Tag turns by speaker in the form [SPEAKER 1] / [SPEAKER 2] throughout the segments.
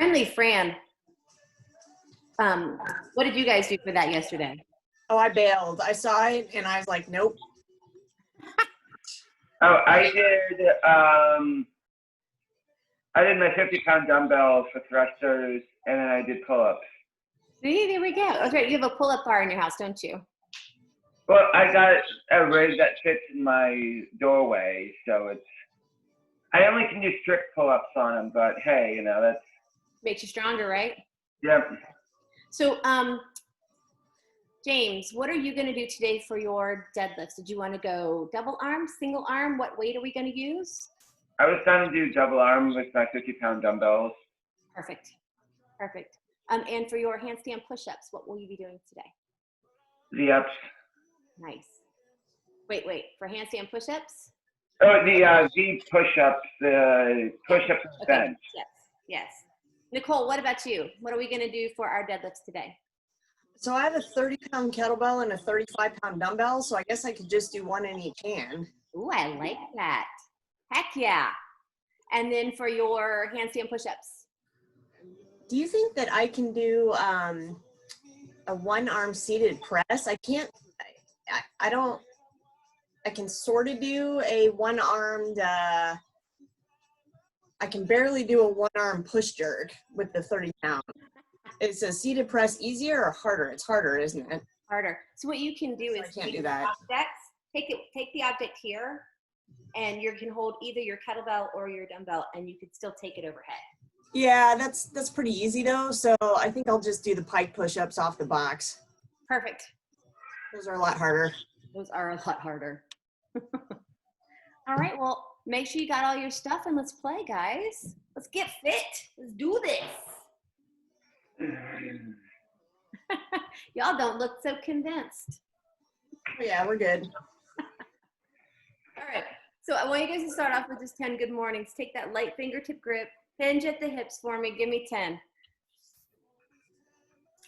[SPEAKER 1] Friendly Fran, what did you guys do for that yesterday?
[SPEAKER 2] Oh, I bailed. I saw it and I was like, nope.
[SPEAKER 3] Oh, I did my 50-pound dumbbells for thrusters, and then I did pull-ups.
[SPEAKER 1] See, there we go. That's right. You have a pull-up bar in your house, don't you?
[SPEAKER 3] Well, I got a rig that fits in my doorway, so I only can do strict pull-ups on them, but hey, that's.
[SPEAKER 1] Makes you stronger, right?
[SPEAKER 3] Yep.
[SPEAKER 1] So, James, what are you going to do today for your deadlifts? Did you want to go double arm, single arm? What weight are we going to use?
[SPEAKER 3] I was trying to do double arm with my 50-pound dumbbells.
[SPEAKER 1] Perfect. Perfect. And for your handstand push-ups, what will you be doing today?
[SPEAKER 3] The ups.
[SPEAKER 1] Nice. Wait. For handstand push-ups?
[SPEAKER 3] Oh, the push-ups, the push-ups and bench.
[SPEAKER 1] Yes. Nicole, what about you? What are we going to do for our deadlifts today?
[SPEAKER 2] So I have a 30-pound kettlebell and a 35-pound dumbbell, so I guess I could just do one in each hand.
[SPEAKER 1] Ooh, I like that. Heck yeah. And then for your handstand push-ups?
[SPEAKER 2] Do you think that I can do a one-arm seated press? I can't, I can sort of do a one-armed, I can barely do a one-arm push jerk with the 30-pound. Is a seated press easier or harder? It's harder, isn't it?
[SPEAKER 1] Harder. So what you can do is
[SPEAKER 2] I can't do that.
[SPEAKER 1] Take the object here, and you can hold either your kettlebell or your dumbbell, and you could still take it overhead.
[SPEAKER 2] Yeah, that's pretty easy though. So I think I'll just do the pike push-ups off the box.
[SPEAKER 1] Perfect.
[SPEAKER 2] Those are a lot harder.
[SPEAKER 1] Those are a lot harder. All right, well, make sure you got all your stuff and let's play, guys. Let's get fit. Let's do this. Y'all don't look so convinced.
[SPEAKER 2] Yeah, we're good.
[SPEAKER 1] All right, so I want you guys to start off with just 10 good mornings. Take that light fingertip grip, hinge at the hips for me. Give me 10.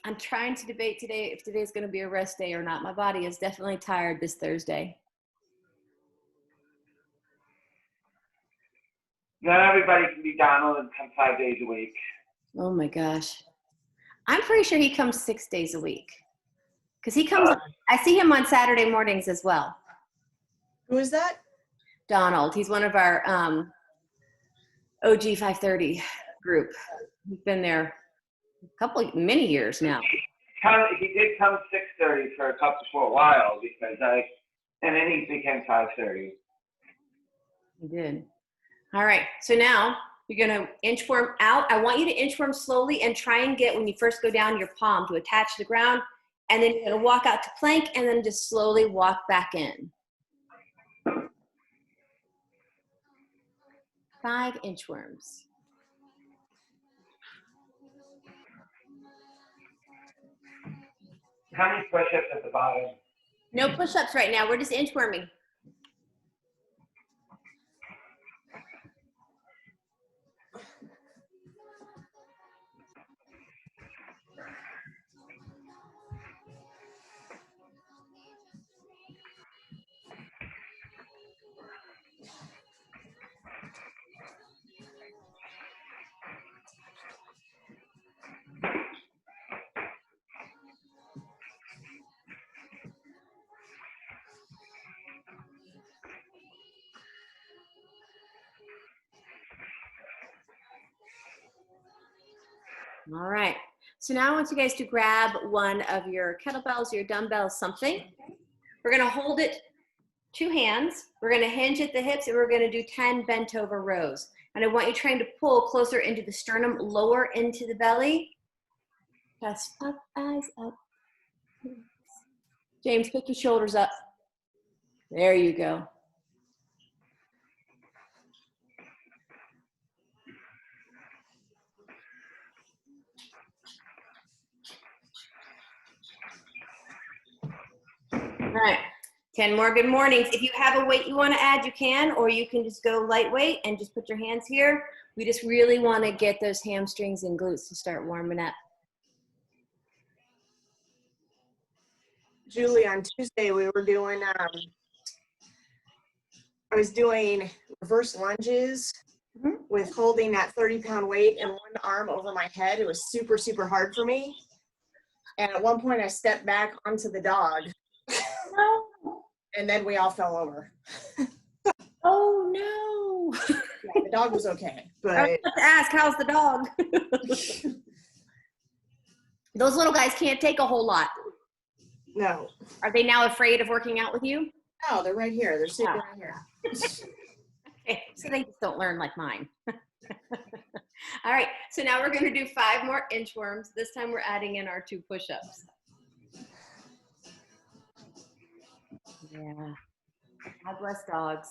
[SPEAKER 1] I'm trying to debate today if today's going to be a rest day or not. My body is definitely tired this Thursday.
[SPEAKER 3] Not everybody can be Donald and come 5 days a week.
[SPEAKER 1] Oh my gosh. I'm pretty sure he comes 6 days a week. Because he comes, I see him on Saturday mornings as well.
[SPEAKER 2] Who is that?
[SPEAKER 1] Donald. He's one of our OG 530 group. He's been there many years now.
[SPEAKER 3] He did come 6:30 for a while and then he became 5:30.
[SPEAKER 1] He did. All right. So now you're going to inchworm out. I want you to inchworm slowly and try and get, when you first go down, your palm to attach to the ground. And then you're going to walk out to plank and then just slowly walk back in. 5 inchworms.
[SPEAKER 3] How many push-ups at the bottom?
[SPEAKER 1] No push-ups right now. We're just inchworming. All right. So now I want you guys to grab one of your kettlebells, your dumbbells, something. We're going to hold it 2 hands. We're going to hinge at the hips, and we're going to do 10 bent over rows. And I want you trying to pull closer into the sternum, lower into the belly. Chest up, eyes up. James, pick your shoulders up. There you go. All right, 10 more good mornings. If you have a weight you want to add, you can, or you can just go lightweight and just put your hands here. We just really want to get those hamstrings and glutes to start warming up.
[SPEAKER 2] Julie, on Tuesday we were doing, I was doing reverse lunges
[SPEAKER 1] Mhm.
[SPEAKER 2] with holding that 30-pound weight in one arm over my head. It was super, super hard for me. And at one point I stepped back onto the dog
[SPEAKER 1] No.
[SPEAKER 2] and then we all fell over.
[SPEAKER 1] Oh no.
[SPEAKER 2] Yeah, the dog was okay,
[SPEAKER 1] I was
[SPEAKER 2] but
[SPEAKER 1] about to ask, how's the dog? Those little guys can't take a whole lot.
[SPEAKER 2] no.
[SPEAKER 1] Are they now afraid of working out with you?
[SPEAKER 2] No, they're right here. They're sitting
[SPEAKER 1] Oh.
[SPEAKER 2] right here.
[SPEAKER 1] Okay, so they just don't learn like mine. All right, so now we're going to do 5 more inchworms. This time we're adding in our 2 push-ups. Yeah. God bless dogs.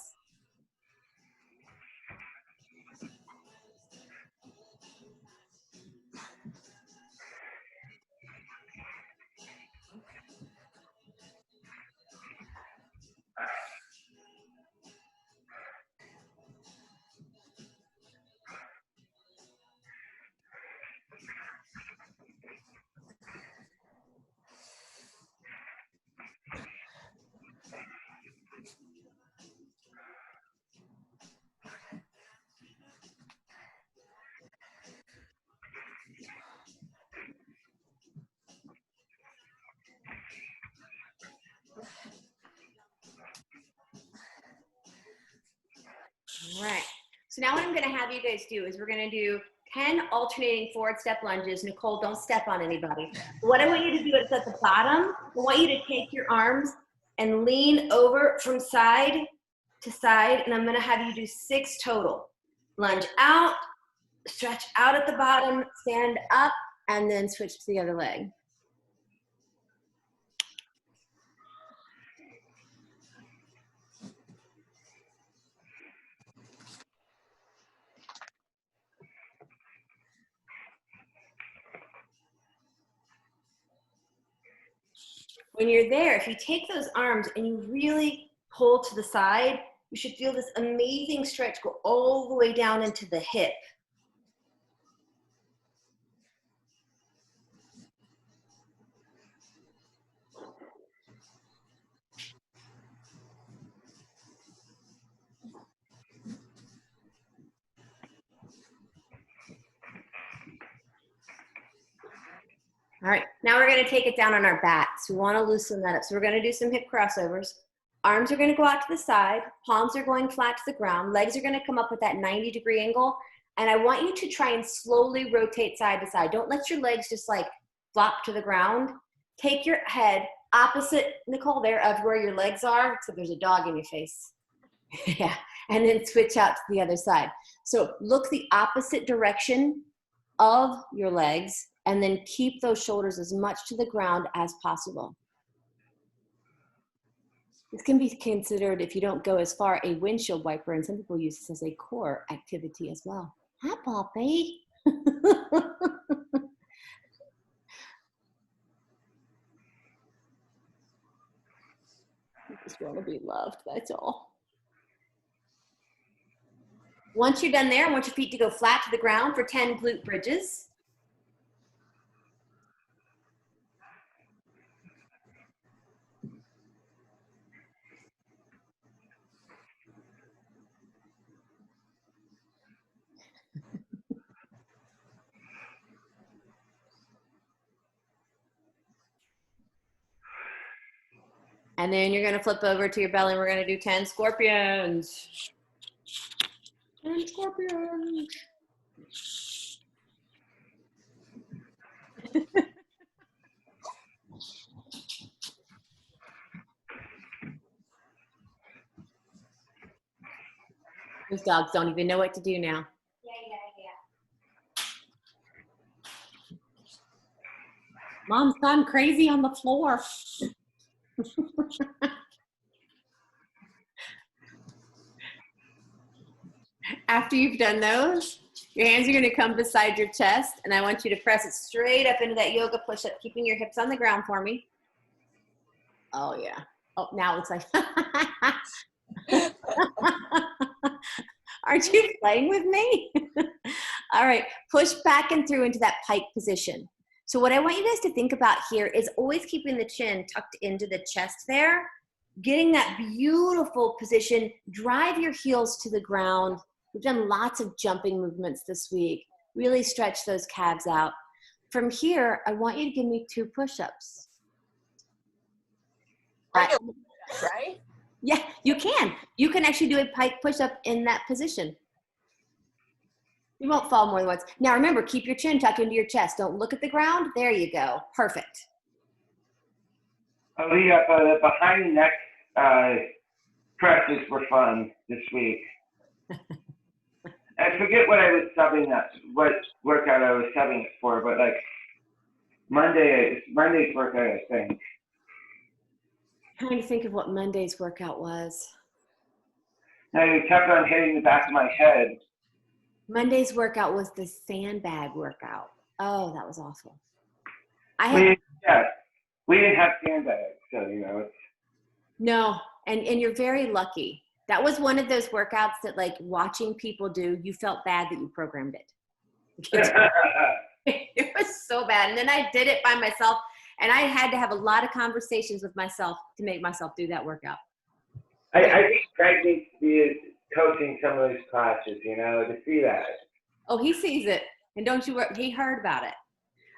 [SPEAKER 1] All right. So now what I'm going to have you guys do is we're going to do 10 alternating forward step lunges. Nicole, don't step on anybody. What I want you to do is at the bottom, I want you to take your arms and lean over from side to side, and I'm going to have you do 6 total. Lunge out, stretch out at the bottom, stand up, and then switch to the other leg. When you're there, if you take those arms and you really pull to the side, you should feel this amazing stretch go all the way down into the hip. All right, now we're gonna take it down on our backs. We wanna loosen that up. So we're gonna do some hip crossovers. Arms are gonna go out to the side, palms are going flat to the ground, legs are gonna come up with that 90-degree angle, and I want you to try and slowly rotate side to side. Don't let your legs just like flop to the ground. Take your head opposite, Nicole, there of where your legs are, except there's a dog in your face. Yeah, and then switch out to the other side. So look the opposite direction of your legs, and then keep those shoulders as much to the ground as possible. This can be considered, if you don't go as far, a windshield wiper, and some people use this as a core activity as well. Hi, Poppy. You just want to be loved, that's all. Once you're done there, I want your feet to go flat to the ground for 10 glute bridges. And then you're gonna flip over to your belly and we're gonna do 10 scorpions. 10 scorpions. Those dogs don't even know what to do now. Mom's gone crazy on the floor. After you've done those, your hands are going to come beside your chest, and I want you to press it straight up into that yoga push-up, keeping your hips on the ground for me. Oh, yeah. Oh, now it's like, aren't you playing with me? All right, push back and through into that pike position. So what I want you guys to think about here is always keeping the chin tucked into the chest there, getting that beautiful position, drive your heels to the ground, We've done lots of jumping movements this week. Really stretch those calves out. From here, I want you to give me 2 push-ups.
[SPEAKER 2] Right?
[SPEAKER 1] Yeah, you can. You can actually do a pike push-up in that position. You won't fall more than once. Now remember, keep your chin tucked into your chest. Don't look at the ground. There you go. Perfect.
[SPEAKER 3] Oh, the behind the neck presses were fun this week. I forget what I was subbing that, what workout I was subbing it for, but like Monday's workout, I think.
[SPEAKER 1] Trying to think of what Monday's workout was.
[SPEAKER 3] Now you kept on hitting the back of my head.
[SPEAKER 1] Monday's workout was the sandbag workout. Oh, that was awful.
[SPEAKER 3] We didn't have sandbags, so you know.
[SPEAKER 1] No, and you're very lucky. That was one of those workouts that, like, watching people do, you felt bad that you programmed it. It was so bad. And then I did it by myself, and I had to have a lot of conversations with myself to make myself do that workout.
[SPEAKER 3] I think Greg needs to be coaching some of those classes, you know, to see that.
[SPEAKER 1] Oh, he sees it. And don't you worry, he heard about it.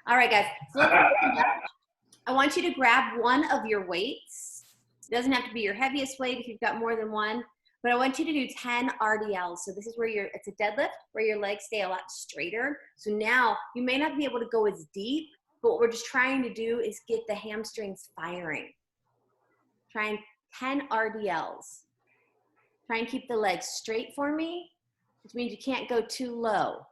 [SPEAKER 1] All right, guys. So I want you to grab one of your weights. It doesn't have to be your heaviest weight if you've got more than one, but I want you to do 10 RDLs. So this is where it's a deadlift where your legs stay a lot straighter. So now you may not be able to go as deep, but what we're just trying to do is get the hamstrings firing. Trying 10 RDLs. Try and keep the legs straight for me, which means you can't go too low.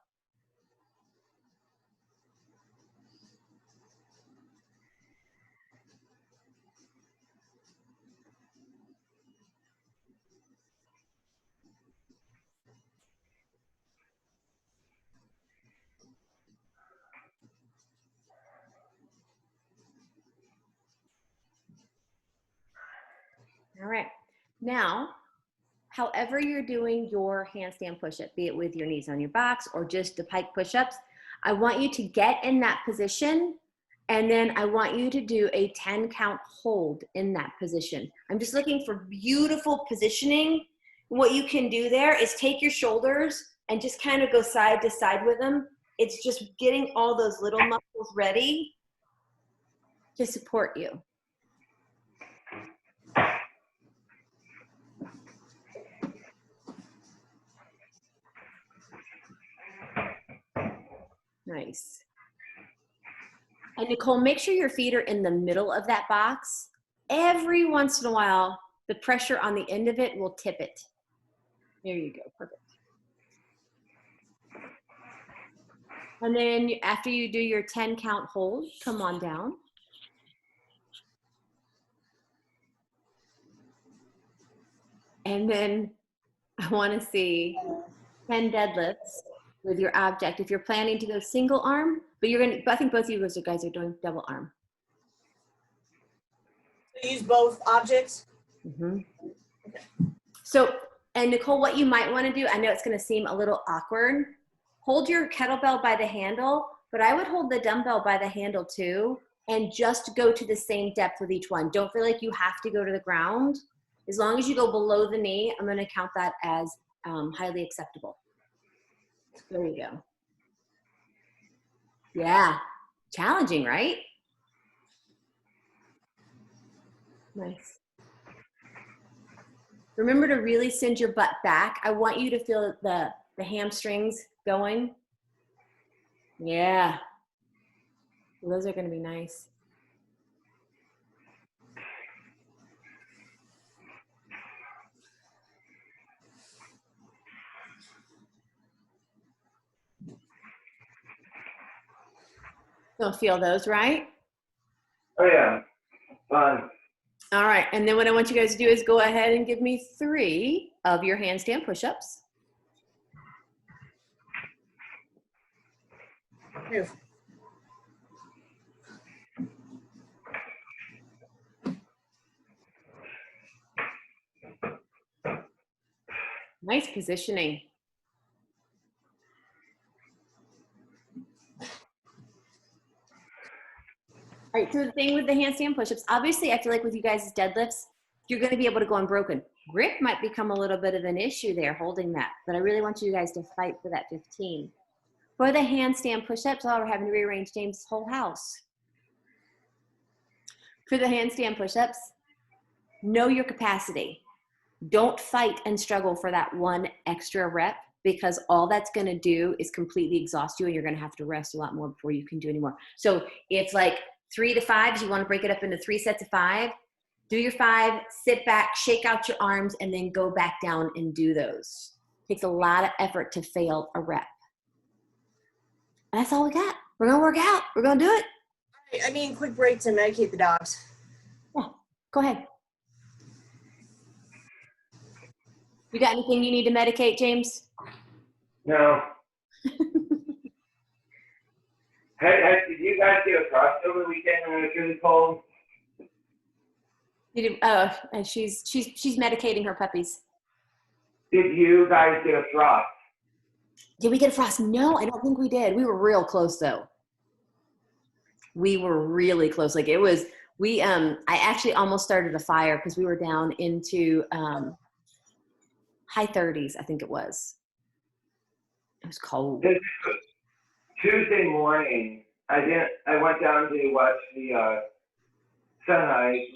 [SPEAKER 1] All right. Now, however you're doing your handstand push-up, be it with your knees on your box or just the pike push-ups, I want you to get in that position, and then I want you to do a 10 count hold in that position. I'm just looking for beautiful positioning. What you can do there is take your shoulders and just kind of go side to side with them. It's just getting all those little muscles ready to support you. Nice. And Nicole, make sure your feet are in the middle of that box. Every once in a while, the pressure on the end of it will tip it. There you go, perfect. And then after you do your 10 count hold, come on down. And then I want to see 10 deadlifts with your object. If you're planning to go single arm, but I think both of you guys are doing double arm.
[SPEAKER 2] So use both objects?
[SPEAKER 1] Mm-hmm. So, and Nicole, what you might want to do, I know it's going to seem a little awkward, hold your kettlebell by the handle, but I would hold the dumbbell by the handle too, and just go to the same depth with each one. Don't feel like you have to go to the ground. As long as you go below the knee, I'm going to count that as highly acceptable. There you go. Yeah, challenging, right? Nice. Remember to really send your butt back. I want you to feel the hamstrings going. Yeah. Well, those are going to be nice. Don't feel those, right?
[SPEAKER 3] Oh yeah, fun.
[SPEAKER 1] All right, and then what I want you guys to do is go ahead and give me 3 of your handstand push-ups.
[SPEAKER 2] Move.
[SPEAKER 1] Nice positioning. All right, so the thing with the handstand push-ups, obviously I feel like with you guys' deadlifts, you're gonna be able to go unbroken. grip might become a little bit of an issue there holding that, but I really want you guys to fight for that 15. For the handstand push-ups, oh, we're having to rearrange James' whole house. For the handstand push-ups, know your capacity. Don't fight and struggle for that one extra rep, because all that's going to do is completely exhaust you, and you're going to have to rest a lot more before you can do any more. So if like 3 to 5s, you want to break it up into 3 sets of 5, do your 5, sit back, shake out your arms, and then go back down and do those. It takes a lot of effort to fail a rep. And that's all we got. We're going to work out. We're going to do it.
[SPEAKER 2] I need a quick break to medicate the dogs.
[SPEAKER 1] Yeah, go ahead. You got anything you need to medicate, James?
[SPEAKER 3] No. Hey, did you guys do a frost over the weekend when it was really cold?
[SPEAKER 1] You did, oh, and she's medicating her puppies.
[SPEAKER 3] Did you guys get a frost?
[SPEAKER 1] Did we get a frost? No, I don't think we did. We were real close though. We were really close. Like it was, I actually almost started a fire because we were down into high 30s, I think it was. It was cold.
[SPEAKER 3] Tuesday morning, I went down to watch the sunrise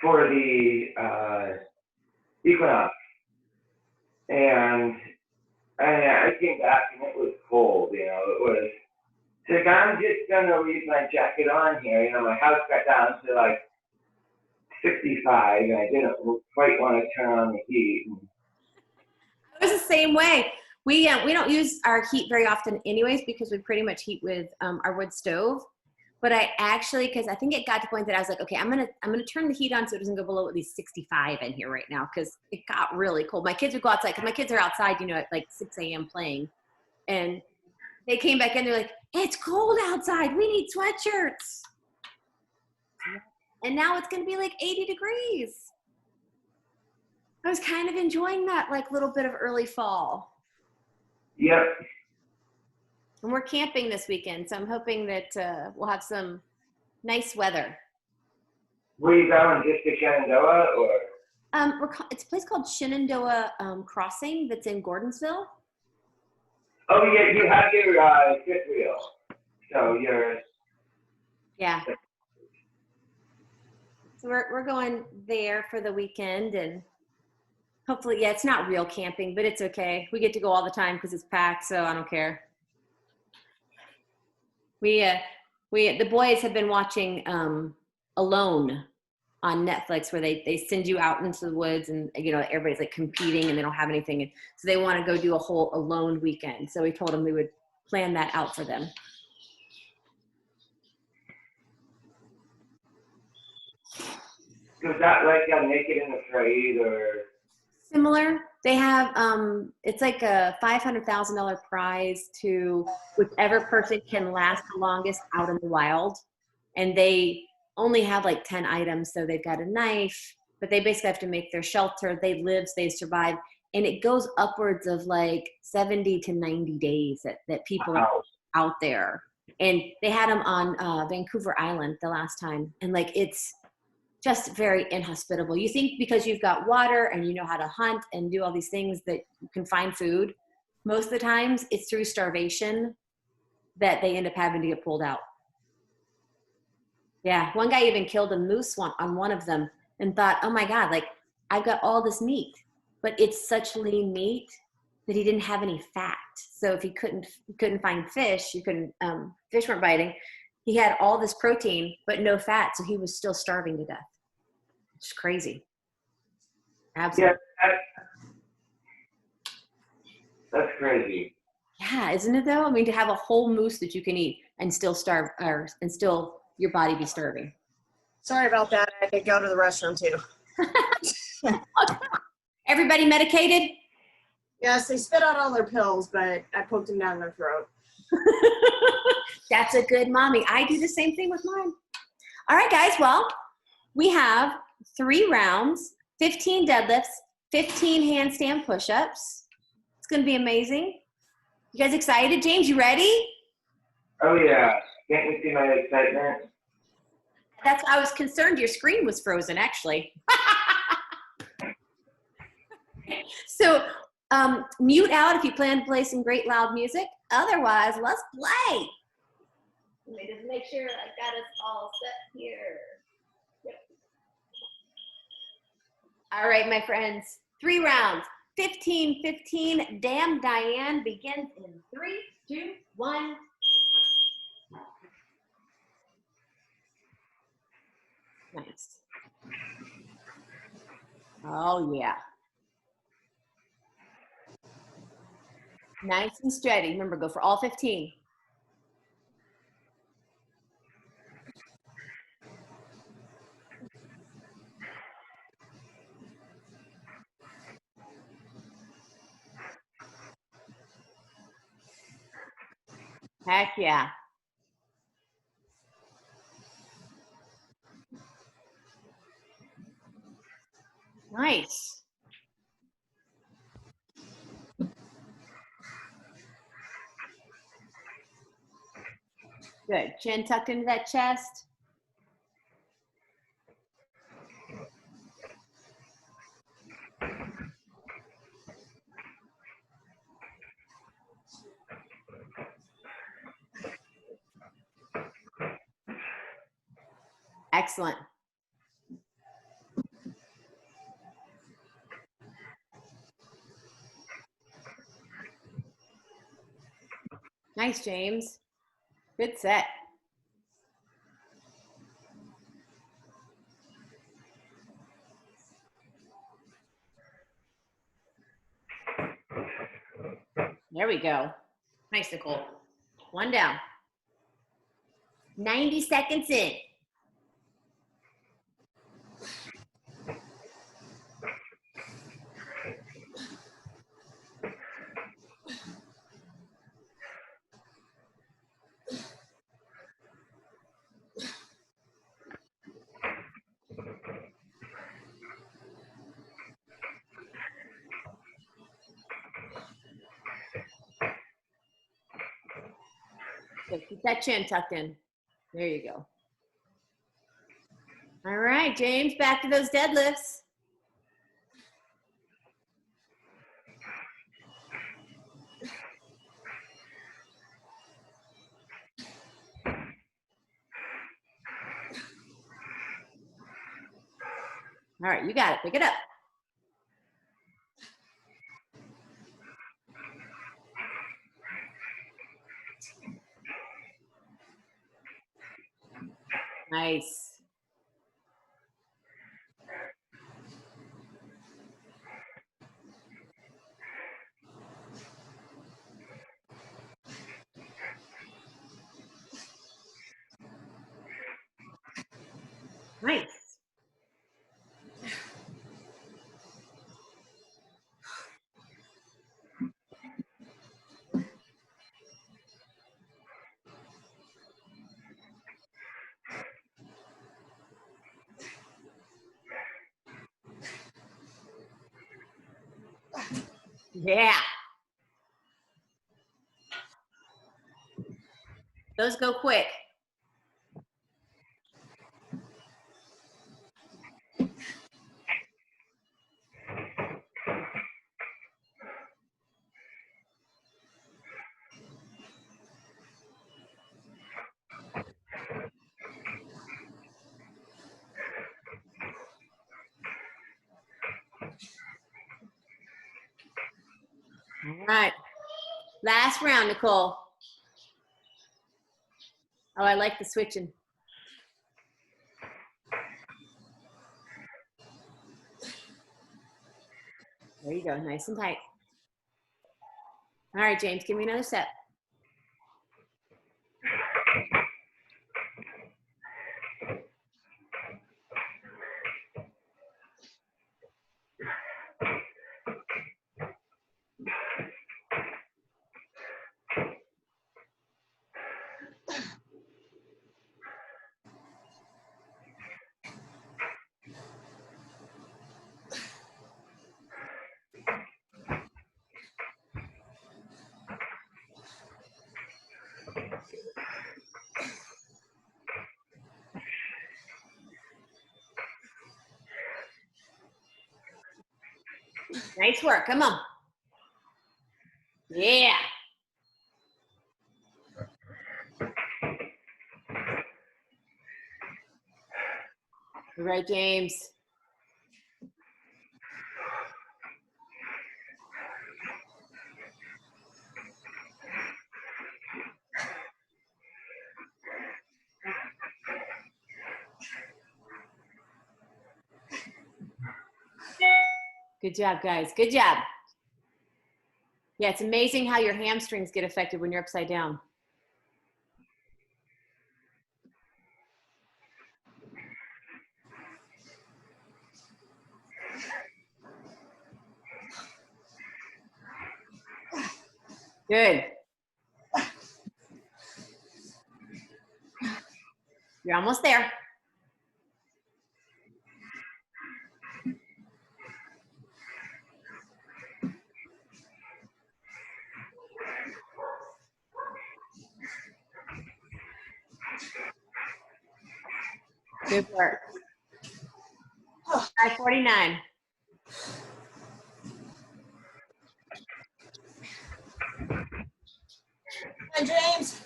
[SPEAKER 3] for the equinox, and I came back and it was cold. You know, it was. So like, I'm just gonna leave my jacket on here. You know, my house got down to like 65, and I didn't quite want to turn on the heat.
[SPEAKER 1] It was the same way. We don't use our heat very often anyways, because we pretty much heat with our wood stove. But I actually, because I think it got to the point that I was like, okay, I'm gonna turn the heat on so it doesn't go below at least 65 in here right now, because it got really cold. My kids would go outside, because my kids are outside, you know, at like 6 a.m. playing, and they came back in. They're like, it's cold outside. We need sweatshirts. And now it's gonna be like 80 degrees. I was kind of enjoying that like little bit of early fall.
[SPEAKER 3] Yep.
[SPEAKER 1] And we're camping this weekend, so I'm hoping that we'll have some nice weather.
[SPEAKER 3] Where you going? Just to Shenandoah, or?
[SPEAKER 1] It's a place called Shenandoah Crossing that's in Gordonsville.
[SPEAKER 3] Oh yeah, you have your fifth wheel, so you're.
[SPEAKER 1] Yeah. So we're going there for the weekend, and hopefully, yeah, it's not real camping, but it's okay. We get to go all the time because it's packed, so I don't care. The boys have been watching Alone on Netflix, where they send you out into the woods, and you know everybody's like competing and they don't have anything, and so they want to go do a whole Alone weekend. So we told them we would plan that out for them.
[SPEAKER 3] Is that like Naked and Afraid, or?
[SPEAKER 1] Similar. They have it's like a $500,000 prize to whichever person can last the longest out in the wild, and they only have like 10 items. So they've got a knife, but they basically have to make their shelter. They live, they survive, and it goes upwards of like 70 to 90 days that people are out there. And they had them on Vancouver Island the last time, and like it's just very inhospitable. You think because you've got water and you know how to hunt and do all these things that you can find food. Most of the times it's through starvation that they end up having to get pulled out. Yeah, one guy even killed a moose on one of them and thought, oh my God, like I've got all this meat, but it's such lean meat that he didn't have any fat. So if he couldn't find fish, fish weren't biting. He had all this protein, but no fat. So he was still starving to death. It's crazy. Absolutely.
[SPEAKER 3] Yeah, that's crazy.
[SPEAKER 1] Yeah, isn't it though? I mean, to have a whole moose that you can eat and still starve, and still your body be starving.
[SPEAKER 2] Sorry about that. I had to go to the restroom too.
[SPEAKER 1] Everybody medicated?
[SPEAKER 2] Yes, they spit out all their pills, but I poked them down their throat.
[SPEAKER 1] That's a good mommy. I do the same thing with mine. All right, guys. Well, we have 3 rounds, 15 deadlifts, 15 handstand push-ups. It's going to be amazing. You guys excited? James, you ready?
[SPEAKER 3] Oh yeah. Can't you see my excitement?
[SPEAKER 1] That's why I was concerned your screen was frozen, actually. So mute out if you plan to play some great loud music. Otherwise, let's play. Let me just make sure I've got us all set here. Yep. All right, my friends, 3 rounds. 15-15. Damn Diane begins in 3, 2, 1. Nice. Oh, yeah. Nice and steady. Remember, go for all 15. Heck yeah. Nice. Good. Chin tucked into that chest. Excellent. Nice, James. Good set. There we go. Nice, Nicole. 1 down. 90 seconds in. Good. Keep that chin tucked in. There you go. All right, James, back to those deadlifts. All right, you got it. Pick it up. Nice. Nice. Yeah. Those go quick. All right. Last round, Nicole. Oh, I like the switching. There you go. Nice and tight. All right, James, give me another set. Nice work. Come on. Yeah. All right, James. Good job, guys. Good job. Yeah, it's amazing how your hamstrings get affected when you're upside down. Good. You're almost there. Good work. 5:49.
[SPEAKER 2] And James.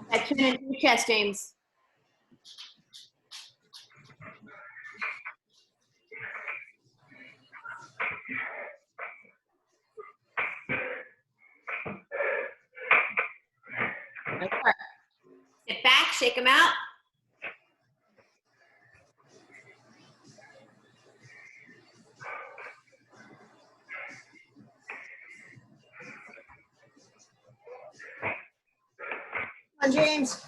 [SPEAKER 1] That chin into your chest, James. Good work. Sit back, shake them out.
[SPEAKER 2] Come on, James.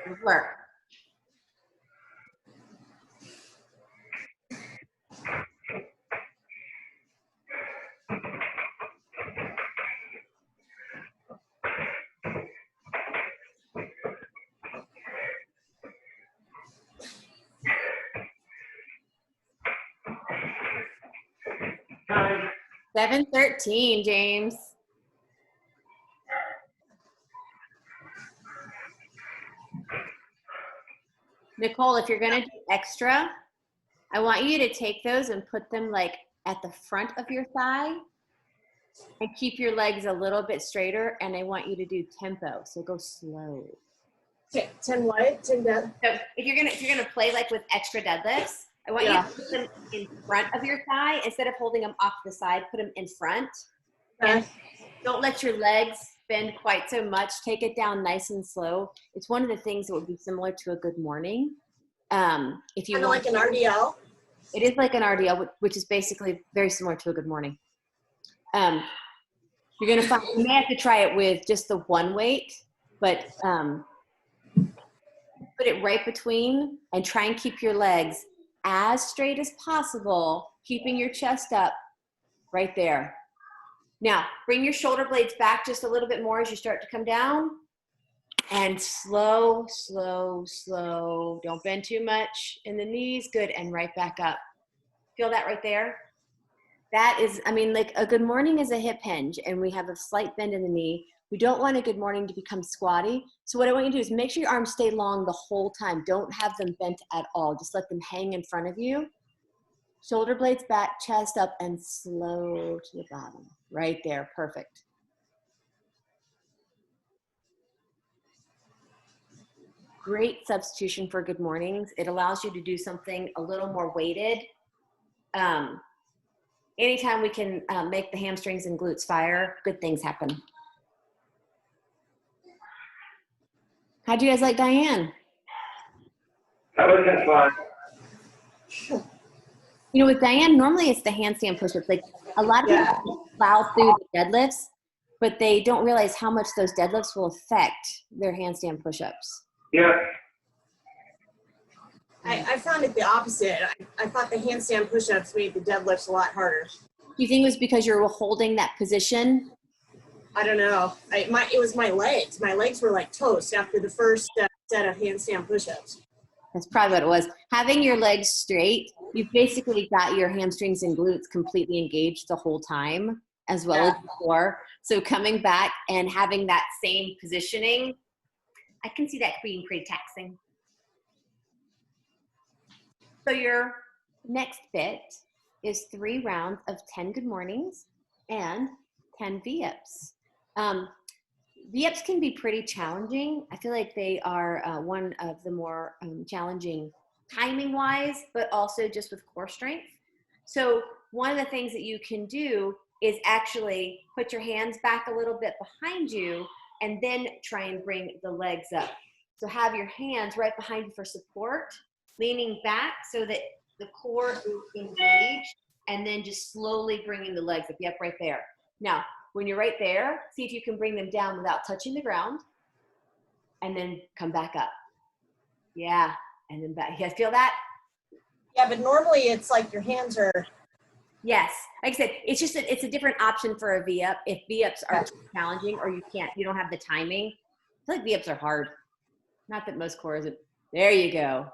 [SPEAKER 1] Good work.
[SPEAKER 3] Time.
[SPEAKER 1] 7:13, James. Nicole, if you're gonna do extra, I want you to take those and put them like at the front of your thigh and keep your legs a little bit straighter, and I want you to do tempo, so go slow.
[SPEAKER 2] 10 what? 10 death.
[SPEAKER 1] So if you're gonna play like with extra deadlifts, I want you to put them in front of your thigh instead of holding them off the side. Put them in front, and don't let your legs bend quite so much. Take it down nice and slow. It's one of the things that would be similar to a good morning. If you
[SPEAKER 2] Kind of
[SPEAKER 1] want
[SPEAKER 2] like an RDL.
[SPEAKER 1] it is like an RDL, which is basically very similar to a good morning. You're gonna find you may have to try it with just the one weight, but put it right between and try and keep your legs as straight as possible, keeping your chest up right there. Now, bring your shoulder blades back just a little bit more as you start to come down. And slow, slow, slow. Don't bend too much in the knees. Good. And right back up. Feel that right there? That is, I mean, like a good morning is a hip hinge, and we have a slight bend in the knee. We don't want a good morning to become squatty. So what I want you to do is make sure your arms stay long the whole time. Don't have them bent at all. Just let them hang in front of you. Shoulder blades back, chest up, and slow to the bottom. Right there. Perfect. Great substitution for good mornings. It allows you to do something a little more weighted. Anytime we can make the hamstrings and glutes fire, good things happen. How'd you guys like Diane?
[SPEAKER 3] That was just fun.
[SPEAKER 1] You know, with Diane, normally it's the handstand push-ups. Like a lot of people plow through the deadlifts, but they don't realize how much those deadlifts will affect their handstand push-ups.
[SPEAKER 3] Yeah.
[SPEAKER 2] I found it the opposite. I thought the handstand push-ups made the deadlifts a lot harder.
[SPEAKER 1] Do you think it was because you were holding that position?
[SPEAKER 2] I don't know. It was my legs. My legs were like toast after the first set of handstand push-ups.
[SPEAKER 1] That's probably what it was. Having your legs straight, you've basically got your hamstrings and glutes completely engaged the whole time, as well as before. So coming back and having that same positioning, I can see that being pretty taxing. So your next bit is 3 rounds of 10 good mornings and 10 V-ups. V-ups can be pretty challenging. I feel like they are one of the more challenging timing-wise, but also just with core strength. So one of the things that you can do is actually put your hands back a little bit behind you and then try and bring the legs up. So have your hands right behind you for support, leaning back so that the core is engaged, and then just slowly bringing the legs up. Yep, right there. Now, when you're right there, see if you can bring them down without touching the ground, and then come back up. Yeah, and then back. You guys feel that?
[SPEAKER 2] Yeah, but normally it's like your hands are.
[SPEAKER 1] Yes. Like I said, it's just it's a different option for a V-up. If V-ups are too challenging or you don't have the timing. I feel like V-ups are hard. Not that most cores. There you go.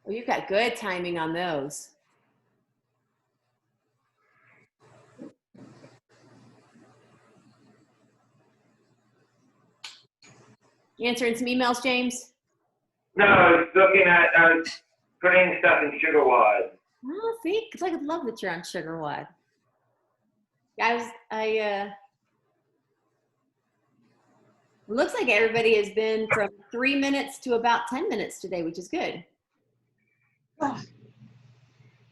[SPEAKER 1] Well, you've got good timing on those. You answering some emails, James?
[SPEAKER 3] No, I was looking at, putting stuff in sugar wad.
[SPEAKER 1] Oh, see, because I could love that you're on Sugar Wad. Guys, it looks like everybody has been from 3 minutes to about 10 minutes today, which is good.
[SPEAKER 3] Yeah,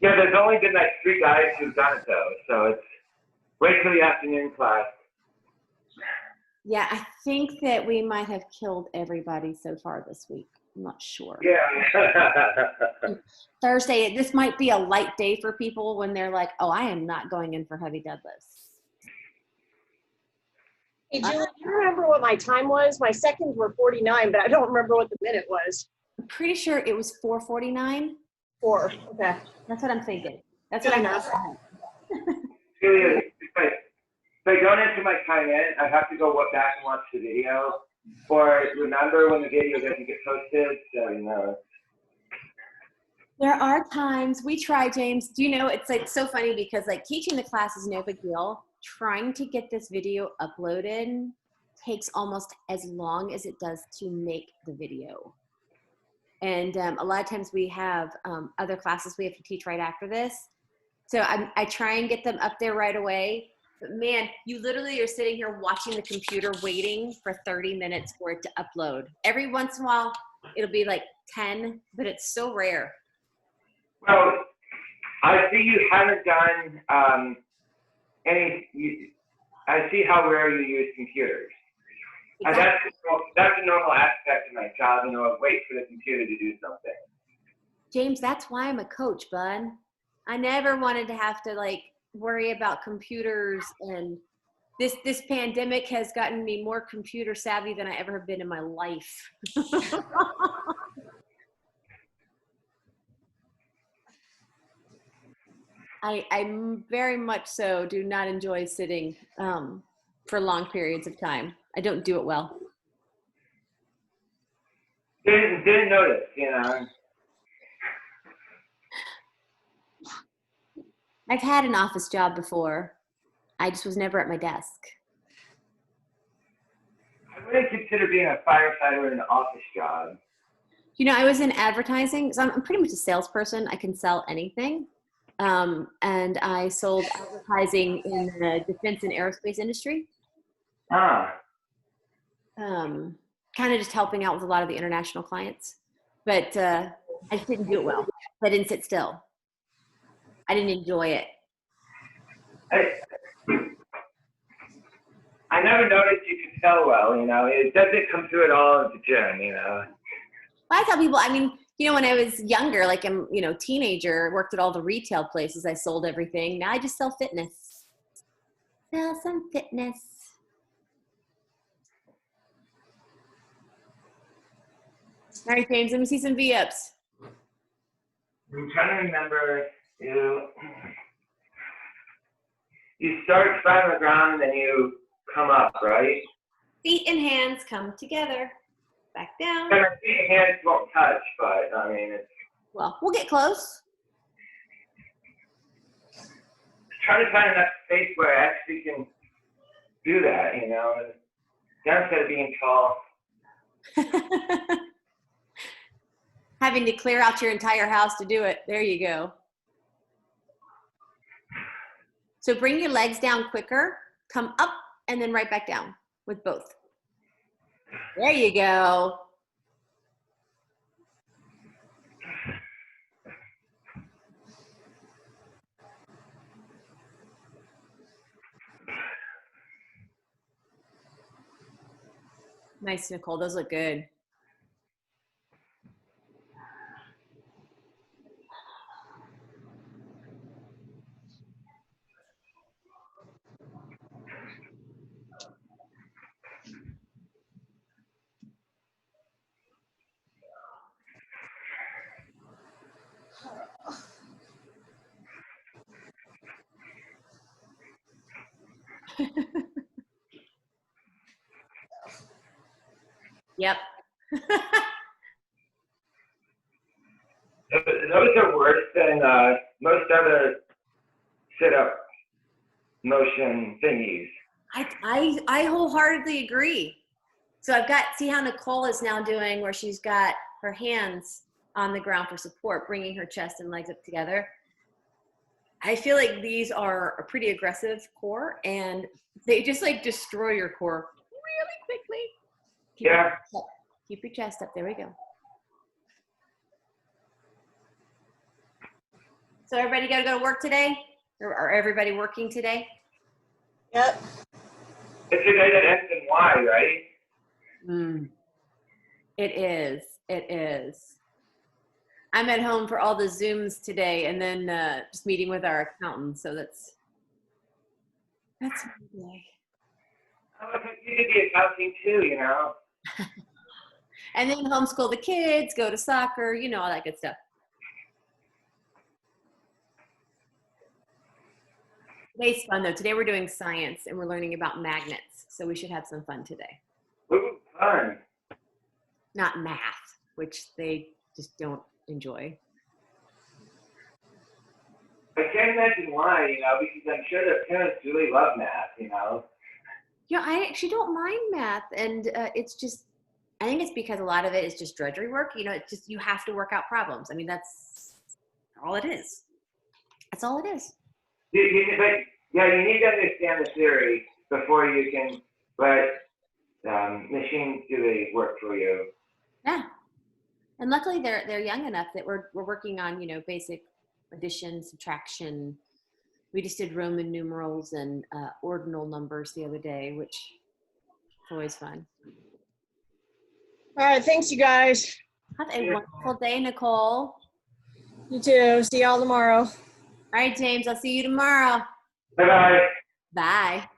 [SPEAKER 3] there's only been like 3 guys who've done it though, so it's wait till the afternoon class.
[SPEAKER 1] Yeah, I think that we might have killed everybody so far this week. I'm not sure.
[SPEAKER 3] Yeah.
[SPEAKER 1] Thursday, this might be a light day for people when they're like, oh, I am not going in for heavy deadlifts.
[SPEAKER 2] Hey, Julie, do you remember what my time was? My seconds were 49, but I don't remember what the minute was.
[SPEAKER 1] I'm pretty sure it was 4:49.
[SPEAKER 2] 4. Okay.
[SPEAKER 1] That's what I'm thinking. That's
[SPEAKER 2] Good
[SPEAKER 1] what
[SPEAKER 2] enough.
[SPEAKER 3] Julia, if I don't enter my time in, I have to go back and watch the video. Or remember when the video doesn't get posted, so you know.
[SPEAKER 1] There are times we try, James. Do you know, it's like so funny because like teaching the class is no big deal. Trying to get this video uploaded takes almost as long as it does to make the video. And a lot of times we have other classes we have to teach right after this. So I try and get them up there right away. But man, you literally are sitting here watching the computer waiting for 30 minutes for it to upload. Every once in a while, it'll be like 10, but it's so rare.
[SPEAKER 3] Well, I see you haven't done I see how rare you use computers.
[SPEAKER 1] Exactly.
[SPEAKER 3] That's a normal aspect of my job, you know, wait for the computer to do something.
[SPEAKER 1] James, that's why I'm a coach, bud. I never wanted to have to like worry about computers, and this pandemic has gotten me more computer savvy than I ever have been in my life. I very much so do not enjoy sitting for long periods of time. I don't do it well.
[SPEAKER 3] Didn't notice, you know.
[SPEAKER 1] I've had an office job before. I just was never at my desk.
[SPEAKER 3] I wouldn't consider being a firefighter an office job.
[SPEAKER 1] You know, I was in advertising, so I'm pretty much a salesperson. I can sell anything. And I sold advertising in the defense and aerospace industry.
[SPEAKER 3] Ah.
[SPEAKER 1] Kind of just helping out with a lot of the international clients. But I just didn't do it well. I didn't sit still. I didn't enjoy it.
[SPEAKER 3] I never noticed you could sell well, you know. It doesn't come through at all at the gym, you know.
[SPEAKER 1] I tell people, I mean, you know, when I was younger, like I'm, you know, teenager, worked at all the retail places. I sold everything. Now I just sell fitness. Sell some fitness. All right, James, let me see some V-ups.
[SPEAKER 3] I'm trying to remember, you start flat on the ground and then you come up, right?
[SPEAKER 1] Feet and hands come together. Back down.
[SPEAKER 3] And my feet and hands won't touch, but I mean, it's
[SPEAKER 1] Well, we'll get close.
[SPEAKER 3] trying to find enough space where I actually can do that, you know, and instead of being tall.
[SPEAKER 1] Having to clear out your entire house to do it. There you go. So bring your legs down quicker, come up, and then right back down with both. There you go. Nice, Nicole. Those look good. Yep.
[SPEAKER 3] Those are worse than most other sit-up motion thingies.
[SPEAKER 1] I wholeheartedly agree. So I've got, see how Nicole is now doing where she's got her hands on the ground for support, bringing her chest and legs up together. I feel like these are a pretty aggressive core and they just like destroy your core really quickly. Keep your chest up. There we go. So everybody got to go to work today? Or are everybody working today?
[SPEAKER 2] Yep.
[SPEAKER 3] It's a day that ends in Y, right?
[SPEAKER 1] It is. It is. I'm at home for all the Zooms today and then just meeting with our accountant. So that's my day.
[SPEAKER 3] You could be accounting too, you know?
[SPEAKER 1] And then homeschool the kids, go to soccer, you know, all that good stuff. Today's fun though. Today we're doing science and we're learning about magnets. So we should have some fun today.
[SPEAKER 3] Ooh, fun.
[SPEAKER 1] Not math, which they just don't enjoy.
[SPEAKER 3] I can't imagine why, you know, because I'm sure their parents really love math, you know?
[SPEAKER 1] Yeah, I actually don't mind math. And it's just, I think it's because a lot of it is just drudgery work. You know, it's just, you have to work out problems. I mean, that's all it is. That's all it is.
[SPEAKER 3] But you need to understand the theory before you can let machines do the work for you.
[SPEAKER 1] Yeah. And luckily they're young enough that we're working on, you know, basic addition, subtraction. We just did Roman numerals and ordinal numbers the other day, which is always fun.
[SPEAKER 2] All right. Thanks, you guys.
[SPEAKER 1] Have a wonderful day, Nicole.
[SPEAKER 2] You too. See y'all tomorrow.
[SPEAKER 1] All right, James, I'll see you tomorrow.
[SPEAKER 3] Bye-bye.
[SPEAKER 1] Bye.